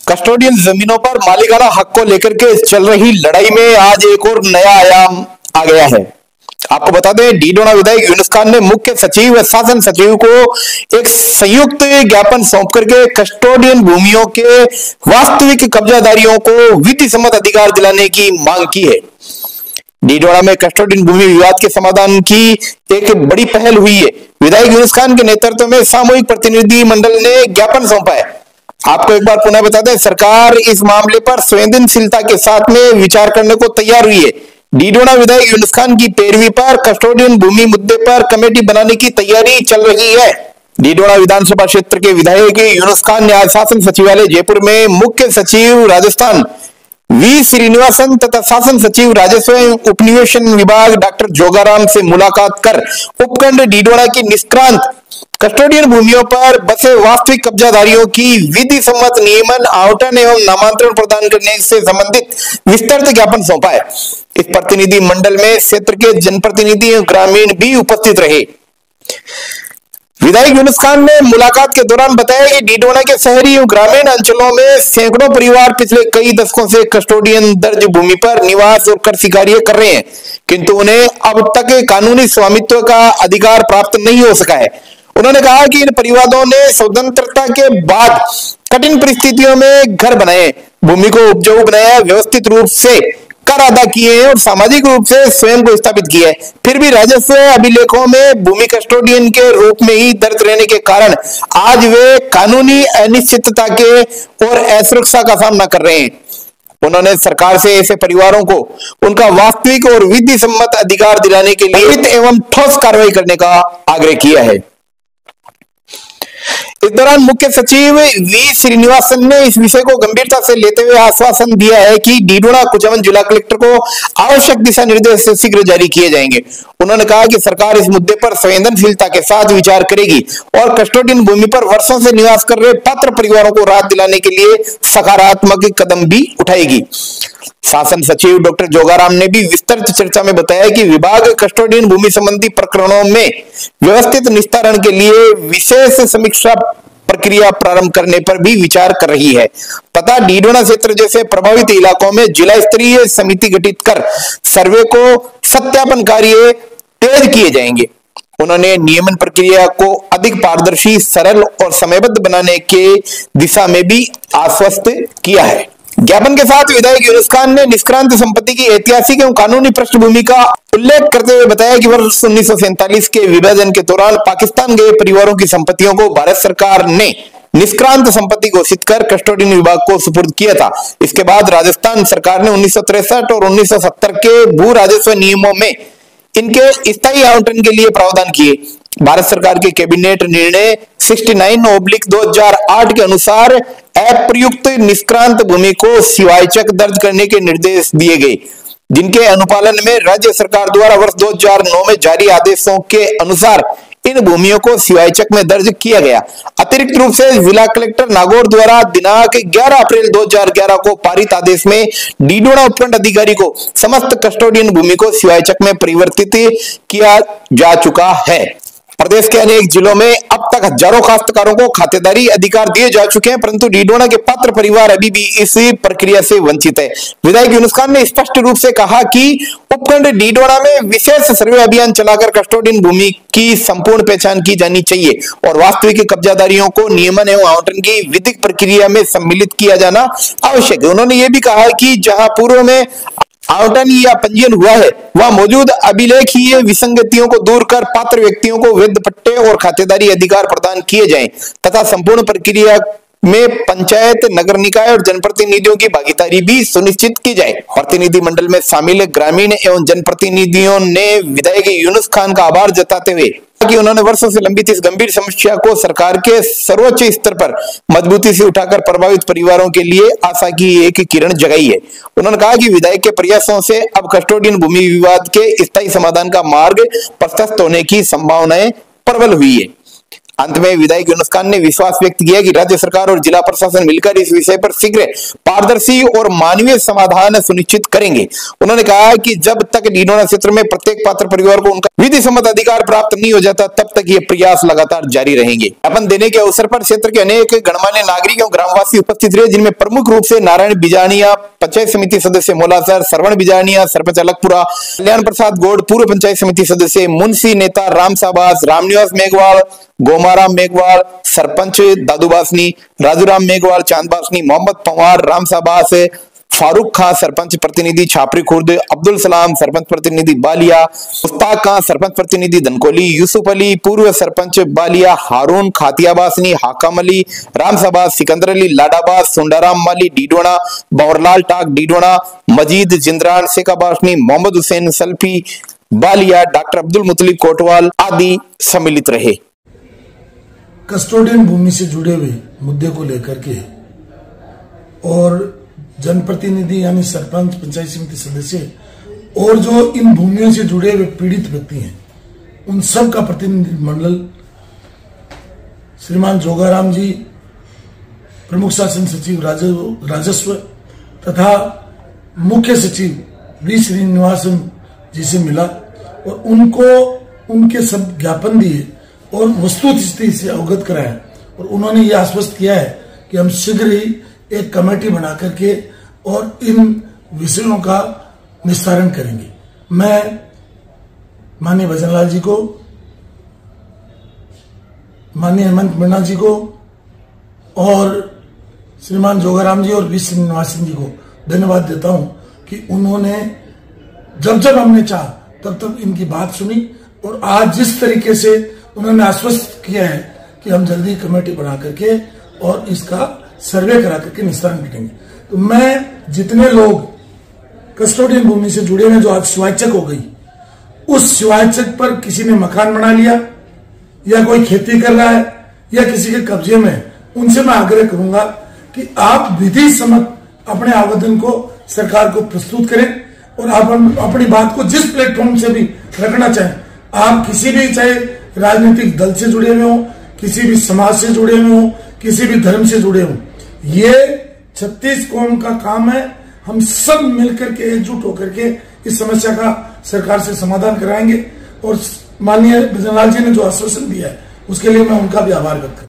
Custodian जमीनों पर मालिकाना हक को लेकर के चल रही लड़ाई में आज एक और नया आयाम आ गया है। आपको बता दें, डीडोना विधायक यूनुस खान ने मुख्य सचिव व शासन सचिव को एक संयुक्त ज्ञापन सौंप करके कस्टोडियन भूमियों के वास्तविक कब्जाधारियों को विधि सम्मत अधिकार दिलाने की मांग की है। डीडोना में कस्टोडियन भूमि विवाद के समाधान की एक बड़ी पहल हुई है। विधायक यूनुस खान के नेतृत्व में सामूहिक प्रतिनिधि मंडल ने ज्ञापन सौंपा है। आपको एक बार पुनः बता दें, सरकार इस मामले पर संवेदनशीलता के साथ में विचार करने को तैयार हुई है। डीडोना विधायक यूनुस खान की पैरवी पर कस्टोडियन भूमि मुद्दे पर कमेटी बनाने की तैयारी चल रही है। डीडोना विधानसभा क्षेत्र के विधायक यूनुस खान ने आज शासन सचिवालय जयपुर में मुख्य सचिव राजस्थान वी श्रीनिवासन तथा शासन सचिव राजस्व उपनिवेशन विभाग डॉक्टर जोगाराम से मुलाकात कर उपखंड डीडोना की निष्क्रांत कस्टोडियन भूमियों पर बसे वास्तविक कब्जाधारियों की विधि सम्मत नियमन, आवंटन एवं नामांतरण प्रदान करने से संबंधित विस्तृत ज्ञापन सौंपा है। इस प्रतिनिधि मंडल में क्षेत्र के जनप्रतिनिधि एवं ग्रामीण भी उपस्थित रहे। विधायक यूनुस खान ने मुलाकात के दौरान बताया कि डीडोना के शहरी एवं ग्रामीण अंचलों में सैकड़ों परिवार पिछले कई दशकों से कस्टोडियन दर्ज भूमि पर निवास और कृषि कार्य कर रहे हैं, किंतु उन्हें अब तक कानूनी स्वामित्व का अधिकार प्राप्त नहीं हो सका है। उन्होंने कहा कि इन परिवारों ने स्वतंत्रता के बाद कठिन परिस्थितियों में घर बनाए, भूमि को उपजाऊ बनाया, व्यवस्थित रूप से कर अदा किए हैं और सामाजिक रूप से स्वयं को स्थापित किया है। फिर भी राजस्व अभिलेखों में भूमि कस्टोडियन के रूप में ही दर्ज रहने के कारण आज वे कानूनी अनिश्चितता के और असुरक्षा का सामना कर रहे हैं। उन्होंने सरकार से ऐसे परिवारों को उनका वास्तविक और विधि सम्मत अधिकार दिलाने के लिए एवं ठोस कार्रवाई करने का आग्रह किया है। इस दौरान मुख्य सचिव वी श्रीनिवासन ने इस विषय को गंभीरता से लेते हुए आश्वासन दिया है कि डीडोना कुचामन जिला कलेक्टर को आवश्यक दिशा निर्देश शीघ्र जारी किए जाएंगे। उन्होंने कहा कि सरकार इस मुद्दे पर संवेदनशीलता के साथ विचार करेगी और कस्टोडियन भूमि पर वर्षों से निवास कर रहे पात्र परिवारों को राहत दिलाने के लिए सकारात्मक कदम भी उठाएगी। शासन सचिव डॉक्टर जोगाराम ने भी विस्तृत चर्चा में बताया कि विभाग कस्टोडियन भूमि संबंधी प्रकरणों में व्यवस्थित निस्तारण के लिए विशेष समीक्षा प्रक्रिया प्रारंभ करने पर भी विचार कर रही है तथा डीडोना क्षेत्र जैसे प्रभावित इलाकों में जिला स्तरीय समिति गठित कर सर्वे को सत्यापन कार्य तेज किए जाएंगे। उन्होंने नियमन प्रक्रिया को अधिक पारदर्शी, सरल और समयबद्ध बनाने के दिशा में भी आश्वस्त किया है। ज्ञापन के साथ विधायक यूनुस खान ने निष्क्रांत संपत्ति की ऐतिहासिक एवं कानूनी पृष्ठभूमि का उल्लेख करते हुए बताया कि वर्ष 1947 के विभाजन के दौरान पाकिस्तान गए परिवारों की संपत्तियों को भारत सरकार ने निष्क्रांत संपत्ति घोषित कर कस्टोडियन विभाग को सुपुर्द किया था। इसके बाद राजस्थान सरकार ने 1963 और 1970 के भू राजस्व नियमों में इनके स्थायी आवंटन के लिए प्रावधान किए। भारत सरकार के कैबिनेट निर्णय 69/2008 के अनुसार अप्रयुक्त निष्क्रांत भूमि को शिवायचक दर्ज करने के निर्देश दिए गए, जिनके अनुपालन में राज्य सरकार द्वारा वर्ष 2009 में जारी आदेशों के अनुसार इन भूमियों को शिवायचक में दर्ज किया गया। अतिरिक्त रूप से जिला कलेक्टर नागौर द्वारा दिनांक 11 अप्रैल 2011 को पारित आदेश में डीडोना उपखंड अधिकारी को समस्त कस्टोडियन भूमि को शिवायचक में परिवर्तित किया जा चुका है। प्रदेश के अनेक जिलों में अब तक हजारों काश्तकारों को खातेदारी अधिकार दिए जा चुके हैं, परंतु डीडोना के पात्र परिवार अभी भी इस प्रक्रिया से वंचित है। विधायक यूनुस खान ने स्पष्ट रूप से कहा कि उपखंड डीडोना में विशेष सर्वे अभियान चलाकर कस्टोडियन भूमि की संपूर्ण पहचान की जानी चाहिए और वास्तविक कब्जाधारियों को नियमन एवं आवंटन की विधिक प्रक्रिया में सम्मिलित किया जाना आवश्यक है। उन्होंने ये भी कहा कि जहां पूर्व में आवंटन या पंजीयन हुआ है, वह मौजूद अभिलेखीय विसंगतियों को दूर कर पात्र व्यक्तियों को वैध पट्टे और खातेदारी अधिकार प्रदान किए जाएं तथा संपूर्ण प्रक्रिया में पंचायत, नगर निकाय और जनप्रतिनिधियों की भागीदारी भी सुनिश्चित की जाए। प्रतिनिधि मंडल में शामिल ग्रामीण एवं जनप्रतिनिधियों ने विधायक यूनुस खान का आभार जताते हुए कि उन्होंने वर्षों से लंबित इस गंभीर समस्या को सरकार के सर्वोच्च स्तर पर मजबूती से उठाकर प्रभावित परिवारों के लिए आशा की एक किरण जगाई है। उन्होंने कहा कि विधायक के प्रयासों से अब कस्टोडियन भूमि विवाद के स्थायी समाधान का मार्ग प्रशस्त होने की संभावनाएं प्रबल हुई है। अंत में विधायक यूनुस खान ने विश्वास व्यक्त किया कि राज्य सरकार और जिला प्रशासन मिलकर इस विषय पर शीघ्र पारदर्शी और मानवीय समाधान सुनिश्चित करेंगे। उन्होंने कहा कि जब तक डीडोना क्षेत्र में प्रत्येक पात्र परिवार को उनका विधि सम्मत अधिकार प्राप्त नहीं हो जाता तब तक ये प्रयास लगातार जारी रहेंगे। ज्ञापन देने के अवसर पर क्षेत्र के अनेक गणमान्य नागरिक एवं ग्रामवासी उपस्थित रहे, जिनमें प्रमुख रूप से नारायण बिजानिया, पंचायत समिति सदस्य मोलासर, श्रवण बिजानिया, सरपंच अलगपुरा, कल्याण प्रसाद गौड़, पूर्व पंचायत समिति सदस्य, मुंशी नेता राम साबास, रामनिवास मेघवाल, गोमाराम मेघवाल, सरपंच दादू बासनी, राजूराम मेघवाल, चांद बासनी, मोहम्मद पंवार, राम साबास, फारूक खां सरपंच प्रतिनिधि छापरी खुर्द, अब्दुल सलाम सरपंच प्रतिनिधि बालिया, मुस्ताक खां सरपंच प्रतिनिधि धनकोली, यूसुफ अली पूर्व सरपंच बालिया, हारून खातियाबासनी, हाकम अली, राम साबास, सिकंदर अली लाडाबास, सुंडाराम माली डीडोना, बंवरलाल टाक डीडोना, मजीद जिंद्रान शेखाबासनी, मोहम्मद हुसैन सल्फी बालिया, डॉक्टर अब्दुल मुतलिब कोटवाल आदि सम्मिलित रहे। कस्टोडियन भूमि से जुड़े हुए मुद्दे को लेकर के और जनप्रतिनिधि यानी सरपंच, पंचायत समिति सदस्य और जो इन भूमियों से जुड़े हुए पीड़ित व्यक्ति हैं, उन सब का प्रतिनिधि मंडल श्रीमान जोगाराम जी, प्रमुख शासन सचिव राजस्व तथा मुख्य सचिव वी श्रीनिवासन जी से मिला और उनको उनके सब ज्ञापन दिए और वस्तुस्थिति से अवगत कराया और उन्होंने ये आश्वस्त किया है कि हम शीघ्र ही एक कमेटी बना करके और इन विषयों का निस्तारण करेंगे। मैं माननीय भजनलाल जी को, माननीय हेमंत मीणा जी को और श्रीमान जोगाराम जी और वी श्रीनिवासन जी को धन्यवाद देता हूं कि उन्होंने जब हमने चाहा तब इनकी बात सुनी और आज जिस तरीके से उन्होंने आश्वस्त किया है कि हम जल्दी कमेटी बना करके और इसका सर्वे करा करके निस्तारण करेंगे। तो मैं जितने लोग कस्टोडियन भूमि से जुड़े हैं जो आज शिवाचक हो गई, उस शिवाचक पर किसी ने मकान बना लिया या कोई खेती कर रहा है या किसी के कब्जे में, उनसे मैं आग्रह करूंगा कि आप विधि सम्मत अपने आवेदन को सरकार को प्रस्तुत करें और आप अपनी बात को जिस प्लेटफॉर्म से भी रखना चाहें, आप किसी भी चाहे राजनीतिक दल से जुड़े हुए हो, किसी भी समाज से जुड़े हुए हो, किसी भी धर्म से जुड़े हो, ये 36 कौम का काम है। हम सब मिलकर के एकजुट होकर के इस समस्या का सरकार से समाधान कराएंगे और माननीय भजनलाल जी ने जो आश्वासन दिया है उसके लिए मैं उनका भी आभार व्यक्त करता हूं।